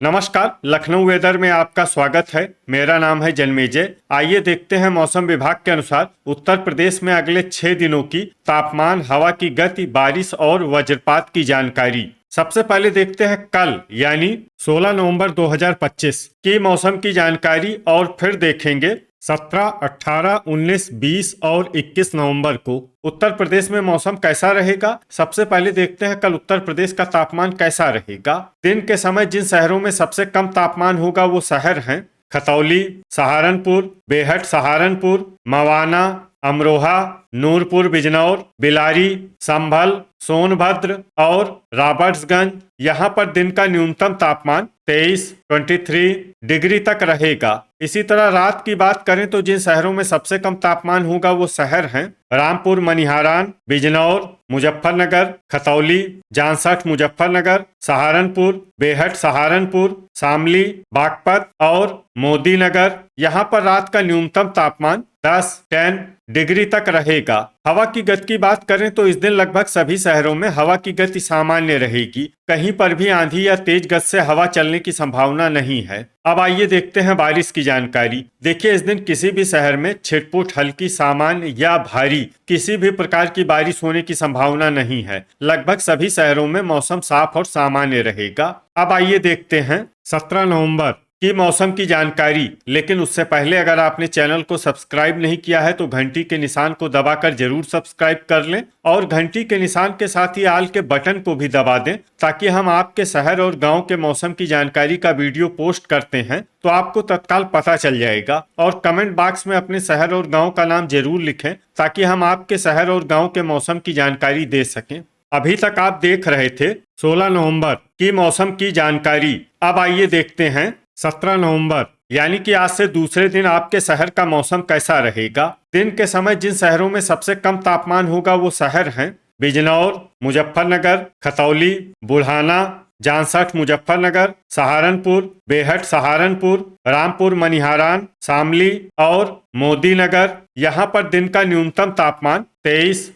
नमस्कार, लखनऊ वेदर में आपका स्वागत है। मेरा नाम है जन्मेजय। आइए देखते हैं मौसम विभाग के अनुसार उत्तर प्रदेश में अगले 6 दिनों की तापमान, हवा की गति, बारिश और वज्रपात की जानकारी। सबसे पहले देखते हैं कल यानी 16 नवंबर 2025 की मौसम की जानकारी और फिर देखेंगे 17, 18, 19, 20 और 21 नवंबर को उत्तर प्रदेश में मौसम कैसा रहेगा। सबसे पहले देखते हैं कल उत्तर प्रदेश का तापमान कैसा रहेगा। दिन के समय जिन शहरों में सबसे कम तापमान होगा वो शहर हैं खतौली, सहारनपुर, बेहट सहारनपुर, मवाना, अमरोहा, नूरपुर बिजनौर, बिलारी, संभल, सोनभद्र और रॉबर्ट्सगंज। यहाँ पर दिन का न्यूनतम तापमान 23 डिग्री तक रहेगा। इसी तरह रात की बात करें तो जिन शहरों में सबसे कम तापमान होगा वो शहर हैं रामपुर, मनिहारान, बिजनौर, मुजफ्फरनगर, खतौली, जांसठ, मुजफ्फरनगर, सहारनपुर, बेहट सहारनपुर, शामली, बागपत और मोदीनगर। यहाँ पर रात का न्यूनतम तापमान 10 डिग्री तक रहेगा। हवा की गति की बात करें तो इस दिन लगभग सभी शहरों में हवा की गति सामान्य रहेगी। कहीं पर भी आंधी या तेज गति से हवा चलने की संभावना नहीं है। अब आइए देखते हैं बारिश की जानकारी। देखिए, इस दिन किसी भी शहर में छिटपुट, हल्की, सामान्य या भारी किसी भी प्रकार की बारिश होने की संभावना नहीं है। लगभग सभी शहरों में मौसम साफ और सामान्य रहेगा। अब आइए देखते हैं 17 नवंबर की मौसम की जानकारी। लेकिन उससे पहले अगर आपने चैनल को सब्सक्राइब नहीं किया है तो घंटी के निशान को दबाकर जरूर सब्सक्राइब कर लें और घंटी के निशान के साथ ही आल के बटन को भी दबा दें, ताकि हम आपके शहर और गांव के मौसम की जानकारी का वीडियो पोस्ट करते हैं तो आपको तत्काल पता चल जाएगा। और कमेंट बॉक्स में अपने शहर और गाँव का नाम जरूर लिखें ताकि हम आपके शहर और गाँव के मौसम की जानकारी दे सकें। अभी तक आप देख रहे थे 16 नवंबर की मौसम की जानकारी। अब आइए देखते हैं 17 नवंबर यानी कि आज से दूसरे दिन आपके शहर का मौसम कैसा रहेगा। दिन के समय जिन शहरों में सबसे कम तापमान होगा वो शहर हैं बिजनौर, मुजफ्फरनगर, खतौली, बुढ़ाना, जांसठ, मुजफ्फरनगर, सहारनपुर, बेहट सहारनपुर, रामपुर, मनिहारान, शामली और मोदीनगर। यहाँ पर दिन का न्यूनतम तापमान 23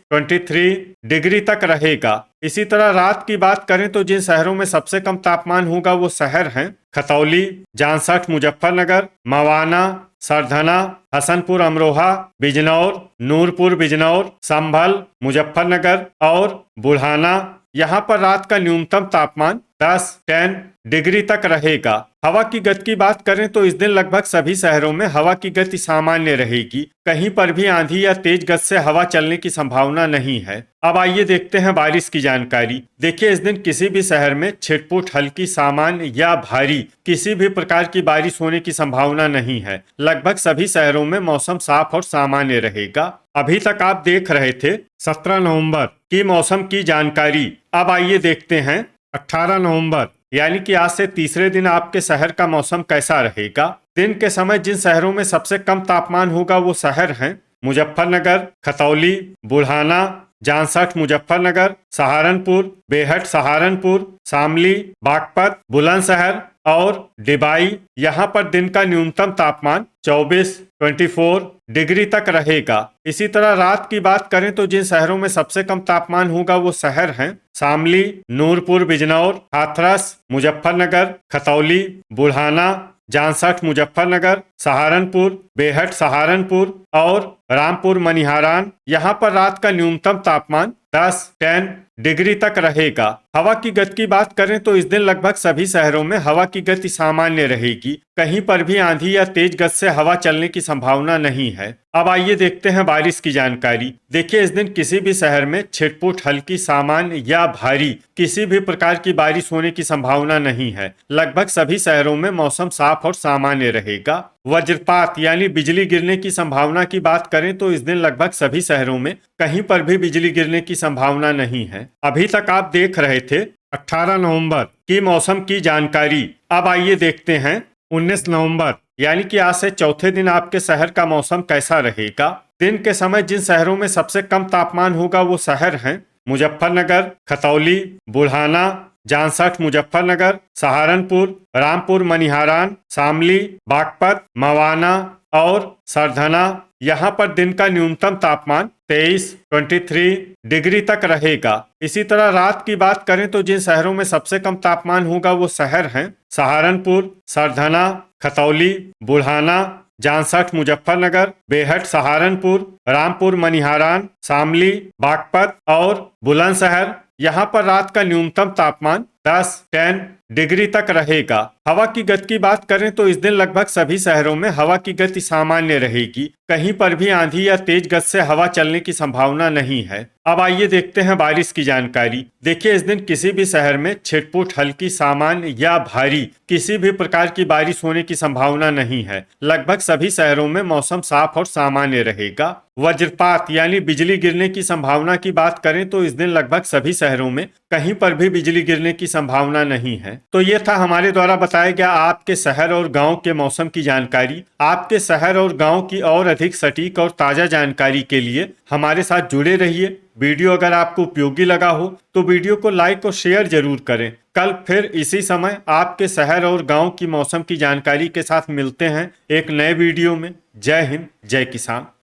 डिग्री तक रहेगा। इसी तरह रात की बात करें तो जिन शहरों में सबसे कम तापमान होगा वो शहर हैं खतौली, जांसठ, मुजफ्फरनगर, मवाना, सरधना, हसनपुर, अमरोहा, बिजनौर, नूरपुर बिजनौर, संभल, मुजफ्फरनगर और बुढ़ाना। यहाँ पर रात का न्यूनतम तापमान 10 डिग्री तक रहेगा। हवा की गति की बात करें तो इस दिन लगभग सभी शहरों में हवा की गति सामान्य रहेगी। कहीं पर भी आंधी या तेज गति से हवा चलने की संभावना नहीं है। अब आइए देखते हैं बारिश की जानकारी। देखिए, इस दिन किसी भी शहर में छिटपुट, हल्की, सामान्य या भारी किसी भी प्रकार की बारिश होने की संभावना नहीं है। लगभग सभी शहरों में मौसम साफ और सामान्य रहेगा। अभी तक आप देख रहे थे 17 नवंबर की मौसम की जानकारी। अब आइए देखते हैं 18 नवंबर यानी कि आज से तीसरे दिन आपके शहर का मौसम कैसा रहेगा। दिन के समय जिन शहरों में सबसे कम तापमान होगा वो शहर हैं मुजफ्फरनगर, खतौली, बुढ़ाना, जांसठ, मुजफ्फरनगर, सहारनपुर, बेहट सहारनपुर, शामली, बागपत, बुलंदशहर और डिबाई। यहाँ पर दिन का न्यूनतम तापमान 24 डिग्री तक रहेगा। इसी तरह रात की बात करें तो जिन शहरों में सबसे कम तापमान होगा वो शहर हैं शामली, नूरपुर बिजनौर, हाथरस, मुजफ्फरनगर, खतौली, बुढ़ाना, जांसठ, मुजफ्फरनगर, सहारनपुर, बेहट सहारनपुर और रामपुर, मनिहारान। यहाँ पर रात का न्यूनतम तापमान 10 डिग्री तक रहेगा। हवा की गति की बात करें तो इस दिन लगभग सभी शहरों में हवा की गति सामान्य रहेगी। कहीं पर भी आंधी या तेज गति से हवा चलने की संभावना नहीं है। अब आइए देखते हैं बारिश की जानकारी। देखिए, इस दिन किसी भी शहर में छिटपुट, हल्की, सामान्य या भारी किसी भी प्रकार की बारिश होने की संभावना नहीं है। लगभग सभी शहरों में मौसम साफ और सामान्य रहेगा। वज्रपात यानी बिजली गिरने की संभावना की बात करें तो इस दिन लगभग सभी शहरों में कहीं पर भी बिजली गिरने की संभावना नहीं है। अभी तक आप देख रहे थे 18 नवंबर की मौसम की जानकारी। अब आइए देखते हैं 19 नवंबर यानी कि आज से चौथे दिन आपके शहर का मौसम कैसा रहेगा। दिन के समय जिन शहरों में सबसे कम तापमान होगा वो शहर हैं मुजफ्फरनगर, खतौली, बुढ़ाना, जामसठ मुजफ्फरनगर, सहारनपुर, रामपुर मनिहारान, शामली, बागपत, मवाना और सरधना। यहाँ पर दिन का न्यूनतम तापमान 23 डिग्री तक रहेगा। इसी तरह रात की बात करें तो जिन शहरों में सबसे कम तापमान होगा वो शहर हैं सहारनपुर, सरधना, खतौली, बुढ़ाना, जामसठ मुजफ्फरनगर, बेहट सहारनपुर, रामपुर मनिहारान, शामली, बागपत और बुलंदशहर। यहाँ पर रात का न्यूनतम तापमान 10 डिग्री तक रहेगा। हवा की गति की बात करें तो इस दिन लगभग सभी शहरों में हवा की गति सामान्य रहेगी। कहीं पर भी आंधी या तेज गति से हवा चलने की संभावना नहीं है। अब आइए देखते हैं बारिश की जानकारी। देखिए, इस दिन किसी भी शहर में छिटपुट, हल्की, सामान्य या भारी किसी भी प्रकार की बारिश होने की संभावना नहीं है। लगभग सभी शहरों में मौसम साफ और सामान्य रहेगा। वज्रपात यानी बिजली गिरने की संभावना की बात करें तो इस दिन लगभग सभी शहरों में कहीं पर भी बिजली गिरने की संभावना नहीं है। तो ये था हमारे द्वारा बताया गया आपके शहर और गांव के मौसम की जानकारी। आपके शहर और गांव की और अधिक सटीक और ताजा जानकारी के लिए हमारे साथ जुड़े रहिए। वीडियो अगर आपको उपयोगी लगा हो तो वीडियो को लाइक और शेयर जरूर करें। कल फिर इसी समय आपके शहर और गांव की मौसम की जानकारी के साथ मिलते हैं एक नए वीडियो में। जय हिंद, जय किसान।